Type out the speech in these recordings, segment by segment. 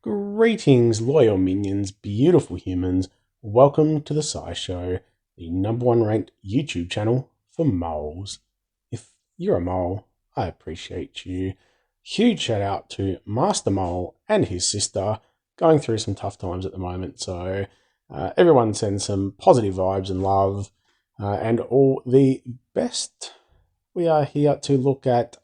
Greetings, loyal minions, beautiful humans. Welcome to the SciShow, the #1 ranked YouTube channel for moles. If you're a mole, I appreciate you. Huge shout out to Master Mole and his sister, going through some tough times at the moment. So everyone send some positive vibes and love and all the best. We are here to look at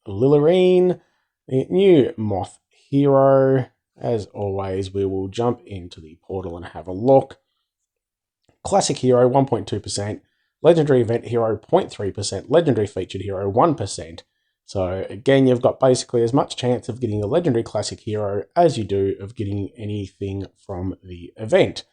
Lilareine, the new Moth hero. As always, we will jump into the portal and have a look. Classic hero, 1.2%. Legendary event hero, 0.3%. Legendary featured hero, 1%. So again, you've got basically as much chance of getting a legendary classic hero as you do of getting anything from the event.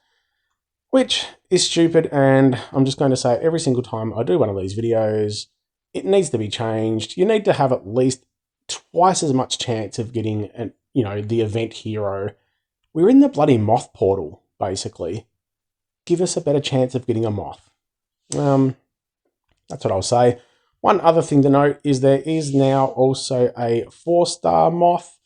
Which is stupid, and I'm just going to say every single time I do one of these videos, it needs to be changed. You need to have at least twice as much chance of getting the event hero. We're in the bloody Moth portal, basically. Give us a better chance of getting a Moth. That's what I'll say. One other thing to note is there is now also a 4-star Moth,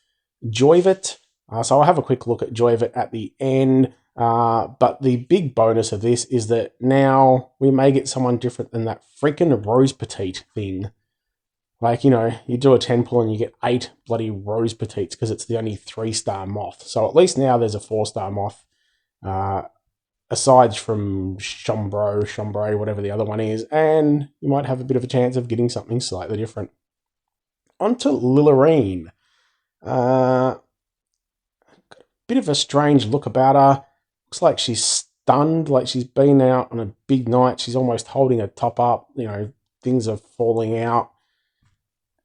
Joyvert. So I'll have a quick look at Joyvert at the end. But the big bonus of this is that now we may get someone different than that freaking Rose Petite thing. Like, you do a 10 pull and you get 8 bloody Rose Petites because it's the only 3-star Moth. So at least now there's a 4-star Moth. Aside from Chambray, whatever the other one is. And you might have a bit of a chance of getting something slightly different. On to Lilareine. Bit of a strange look about her. Looks like she's stunned, like she's been out on a big night. She's almost holding her top up. Things are falling out.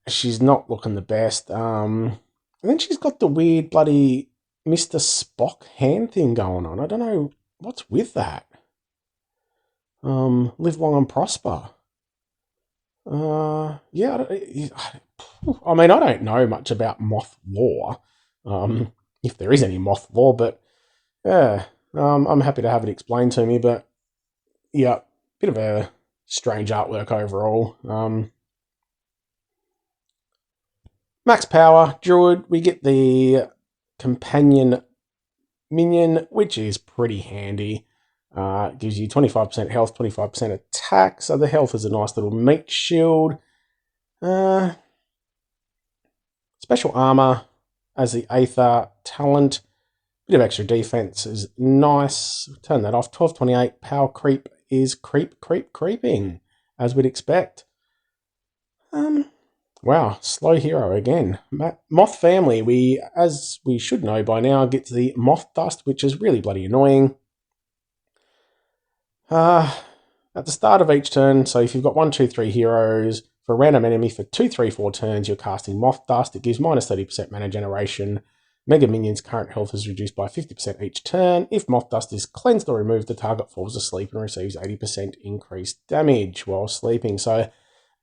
She's not looking the best. And then she's got the weird bloody Mr. Spock hand thing going on. I don't know what's with that. Live long and prosper. Yeah, I mean, I don't know much about Moth lore. If there is any Moth lore, but yeah, I'm happy to have it explained to me. But yeah, bit of a strange artwork overall. Max power, Druid, we get the companion minion, which is pretty handy. Gives you 25% health, 25% attack, so the health is a nice little meat shield. Special armor as the Aether talent. Bit of extra defense is nice. Turn that off. 1228 power creep is creeping, as we'd expect. Wow, slow hero again. Moth family, as we should know by now, gets the Moth dust, which is really bloody annoying. At the start of each turn, so if you've got 1, 2, 3 heroes, for a random enemy for 2, 3, 4 turns, you're casting Moth dust. It gives minus 30% mana generation. Mega Minion's current health is reduced by 50% each turn. If Moth dust is cleansed or removed, the target falls asleep and receives 80% increased damage while sleeping. So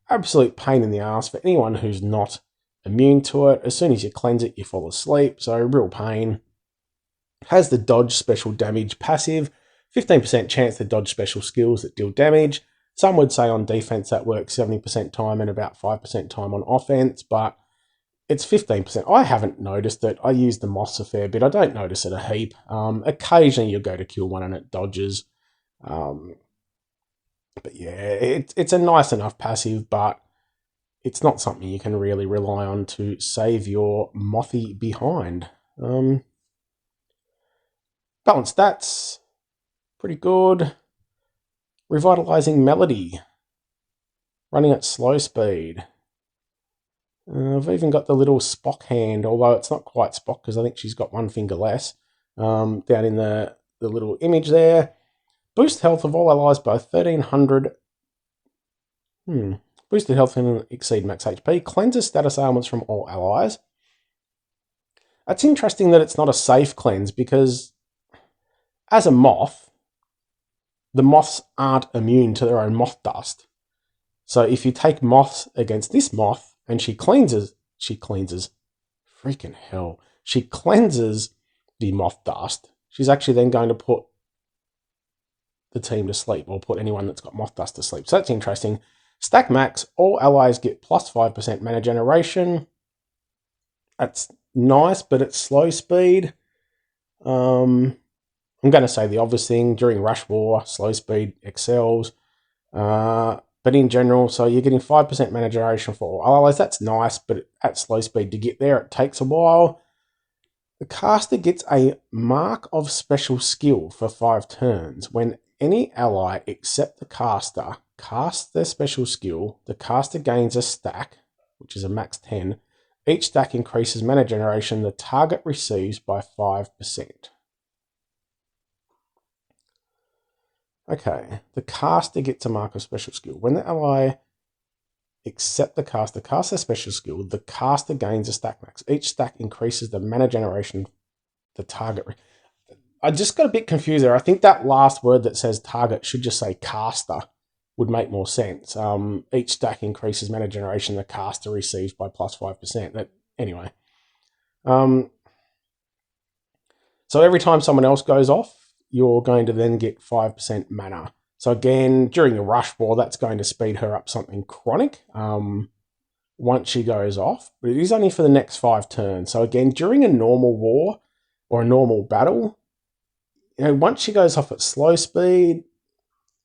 absolute pain in the ass for anyone who's not immune to it. As soon as you cleanse it, you fall asleep. So real pain. Has the dodge special damage passive. 15% chance to dodge special skills that deal damage. Some would say on defense that works 70% time and about 5% time on offense, but it's 15%. I haven't noticed it. I use the Moths a fair bit. I don't notice it a heap. Occasionally you'll go to kill one and it dodges. But yeah, it's a nice enough passive, but it's not something you can really rely on to save your Mothy behind. Balance stats, pretty good. Revitalizing melody, running at slow speed. I've even got the little Spock hand, although it's not quite Spock because I think she's got 1 finger less. Down in the little image there. Boost health of all allies by 1300. Boosted health can exceed max HP. Cleanses status ailments from all allies. It's interesting that it's not a safe cleanse because as a Moth, the Moths aren't immune to their own Moth dust. So if you take Moths against this Moth and she cleanses the Moth dust, she's actually then going to put the team to sleep, or put anyone that's got Moth dust to sleep. So that's interesting. Stack max, all allies get plus 5% mana generation. That's nice, but at slow speed, I'm going to say the obvious thing. During Rush War, slow speed excels. But in general, so you're getting 5% mana generation for all allies. That's nice, but at slow speed to get there, it takes a while. The caster gets a mark of special skill for 5 turns. When any ally except the caster casts their special skill, the caster gains a stack, which is a max 10. Each stack increases mana generation the target receives by 5%. Okay, the caster gets a mark of special skill. When the ally except the caster casts their special skill, the caster gains a stack max. Each stack increases the mana generation the target. I just got a bit confused there. I think that last word that says target should just say caster would make more sense. Each stack increases mana generation the caster receives by plus 5%. But anyway. So every time someone else goes off, you're going to then get 5% mana. So again, during a Rush War, that's going to speed her up something chronic once she goes off. But it is only for the next 5 turns. So again, during a normal war or a normal battle, once she goes off at slow speed,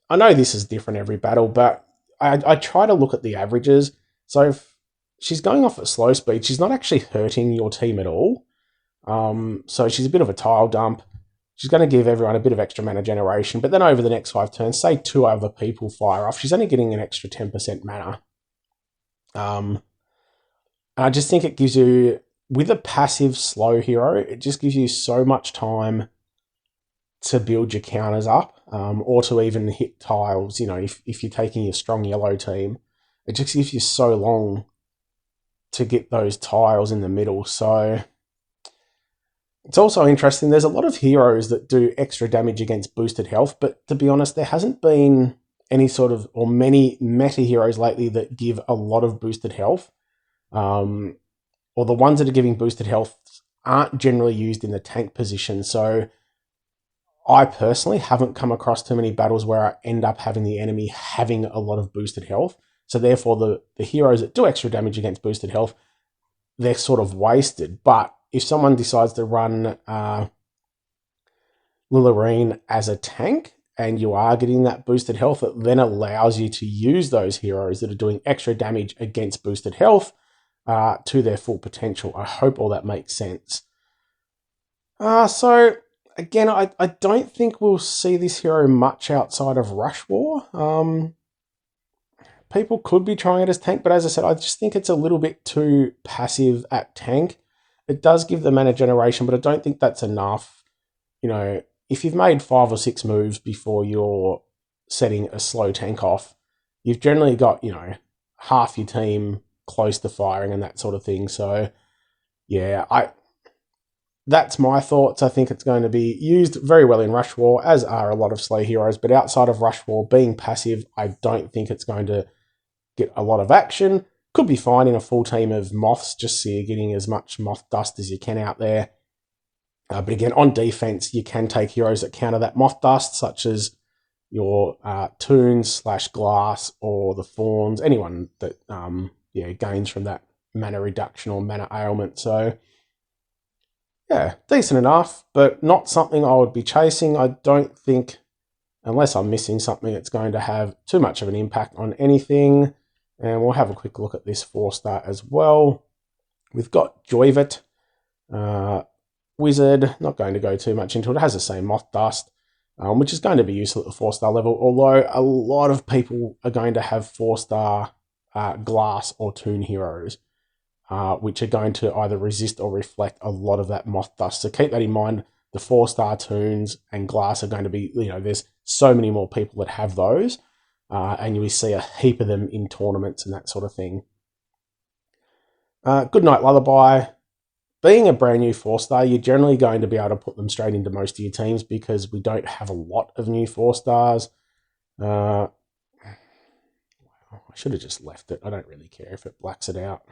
I know this is different every battle, but I try to look at the averages. So if she's going off at slow speed, she's not actually hurting your team at all. So she's a bit of a tile dump. She's going to give everyone a bit of extra mana generation, but then over the next 5 turns, say 2 other people fire off, she's only getting an extra 10% mana. And I just think it gives you, with a passive slow hero, it just gives you so much time to build your counters up, or to even hit tiles. If you're taking your strong yellow team, it just gives you so long to get those tiles in the middle. So it's also interesting, there's a lot of heroes that do extra damage against boosted health, but to be honest, there hasn't been any sort of, or many meta heroes lately that give a lot of boosted health. Or the ones that are giving boosted health aren't generally used in the tank position. So I personally haven't come across too many battles where I end up having the enemy having a lot of boosted health. So therefore, the heroes that do extra damage against boosted health, they're sort of wasted. But if someone decides to run Lilareine as a tank, and you are getting that boosted health, it then allows you to use those heroes that are doing extra damage against boosted health to their full potential. I hope all that makes sense. So, again, I don't think we'll see this hero much outside of Rush War. People could be trying it as tank, but as I said, I just think it's a little bit too passive at tank. It does give the mana generation, but I don't think that's enough. If you've made 5 or 6 moves before you're setting a slow tank off, you've generally got, half your team close to firing and that sort of thing. So, yeah, that's my thoughts. I think it's going to be used very well in Rush War, as are a lot of slow heroes. But outside of Rush War, being passive, I don't think it's going to get a lot of action. Could be fine in a full team of Moths, just so you're getting as much Moth dust as you can out there. But again, on defense, you can take heroes that counter that Moth dust, such as your Toons / Glass or the Fawns, anyone that gains from that mana reduction or mana ailment. So, yeah, decent enough, but not something I would be chasing. I don't think, unless I'm missing something, it's going to have too much of an impact on anything. And we'll have a quick look at this 4-star as well. We've got Joyvert. Wizard, not going to go too much into it. It has the same Moth Dust, which is going to be useful at the 4-star level, although a lot of people are going to have 4-star Glass or Toon heroes, which are going to either resist or reflect a lot of that Moth Dust. So keep that in mind. The 4-star Toons and Glass are going to be, there's so many more people that have those, and you will see a heap of them in tournaments and that sort of thing. Goodnight Lullaby. Being a brand new 4-star, you're generally going to be able to put them straight into most of your teams because we don't have a lot of new 4-stars. I should have just left it. I don't really care if it blacks it out.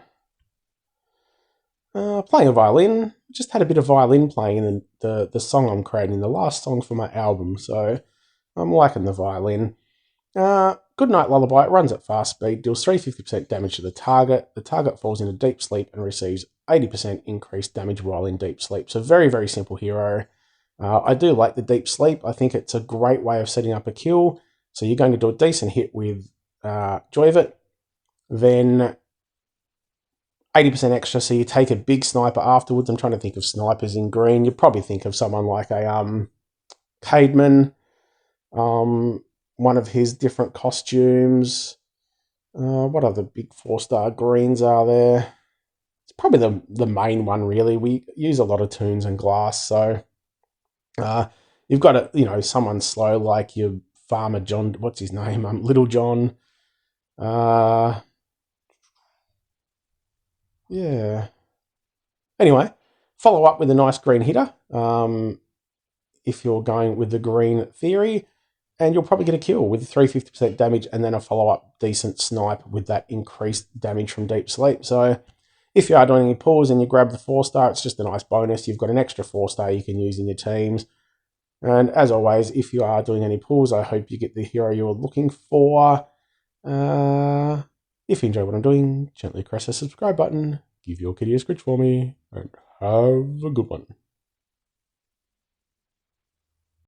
Playing a violin. Just had a bit of violin playing in the song I'm creating, the last song for my album. So I'm liking the violin. Goodnight Lullaby runs at fast speed, deals 350% damage to the target. The target falls into deep sleep and receives 80% increased damage while in deep sleep. So very, very simple hero. I do like the deep sleep. I think it's a great way of setting up a kill. So you're going to do a decent hit with Joyvert, then 80% extra, so you take a big sniper afterwards. I'm trying to think of snipers in green. You'd probably think of someone like a Cademan, one of his different costumes. What other big 4-star greens are there? It's probably the main one, really. We use a lot of tunes and glass, so you've got someone slow like your Farmer John. What's his name? Little John. Yeah. Anyway, follow up with a nice green hitter if you're going with the green theory, and you'll probably get a kill with 350% damage and then a follow-up decent snipe with that increased damage from deep sleep. So if you are doing any pulls and you grab the 4-star, it's just a nice bonus. You've got an extra 4-star you can use in your teams. And as always, if you are doing any pulls, I hope you get the hero you're looking for. If you enjoy what I'm doing, gently press the subscribe button, give your kitty a scritch for me, and have a good one.